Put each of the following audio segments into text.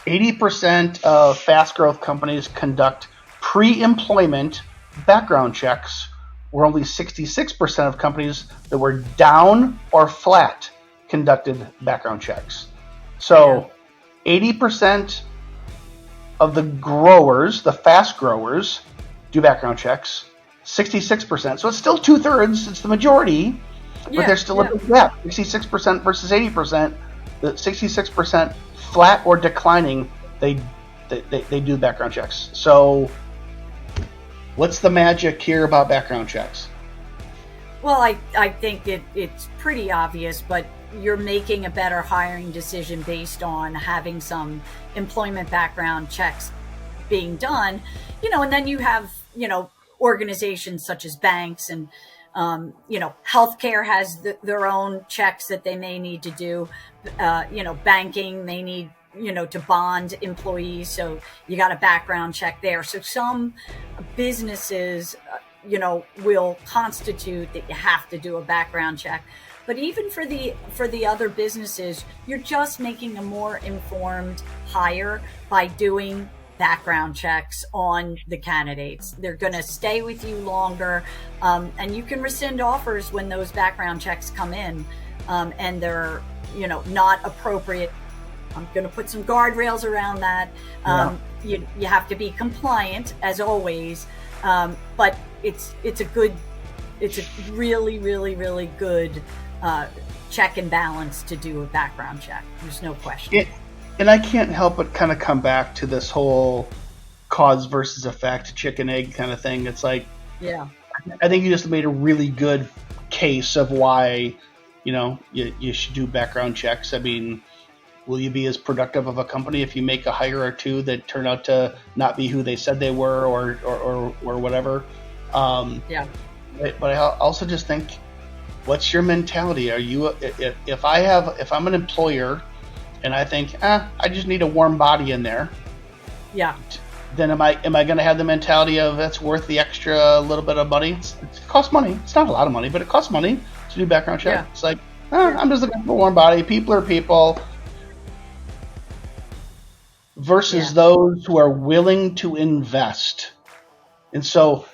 80% of fast growth companies conduct pre-employment background checks, where only 66% of companies that were down or flat conducted background checks. Yeah. So 80% of the growers, the fast growers, do background checks. 66%. So it's still 2/3. It's the majority, but Yeah. there's still a Yeah. big gap. 66% versus 80%. The 66% flat or declining, they do background checks. So what's the magic here about background checks? Well, I think it's pretty obvious, but you're making a better hiring decision based on having some employment background checks being done, and then you have, organizations such as banks and, healthcare has their own checks that they may need to do. Banking, they need, to bond employees. So you got a background check there. So some businesses, will constitute that you have to do a background check. But even for the other businesses, you're just making a more informed hire by doing background checks on the candidates. They're going to stay with you longer, and you can rescind offers when those background checks come in, and they're, not appropriate. I'm going to put some guardrails around that. Yeah. You have to be compliant as always, but it's a really, really, really good check and balance to do a background check. There's no question. And I can't help but kind of come back to this whole cause versus effect, chicken egg kind of thing. It's like, Yeah. I think you just made a really good case of why, you should do background checks. I mean, will you be as productive of a company if you make a hire or two that turn out to not be who they said they were, or whatever? Yeah. But I also just think, what's your mentality? Are you, if I'm an employer and I think, I just need a warm body in there, Yeah. then am I going to have the mentality of that's worth the extra little bit of money? It costs money. It's not a lot of money, but it costs money to do background check. Yeah. It's like, I'm just looking for a warm body. People are people. Versus Yeah. those who are willing to invest. And so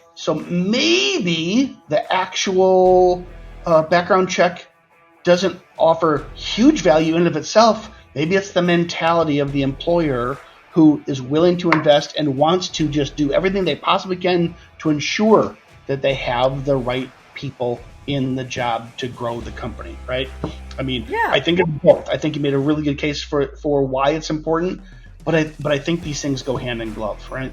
maybe the actual background check doesn't offer huge value in and of itself. Maybe it's the mentality of the employer who is willing to invest and wants to just do everything they possibly can to ensure that they have the right people in the job to grow the company, right? I mean, Yeah. I think it's both. I think you made a really good case for why it's important, but I think these things go hand in glove, right?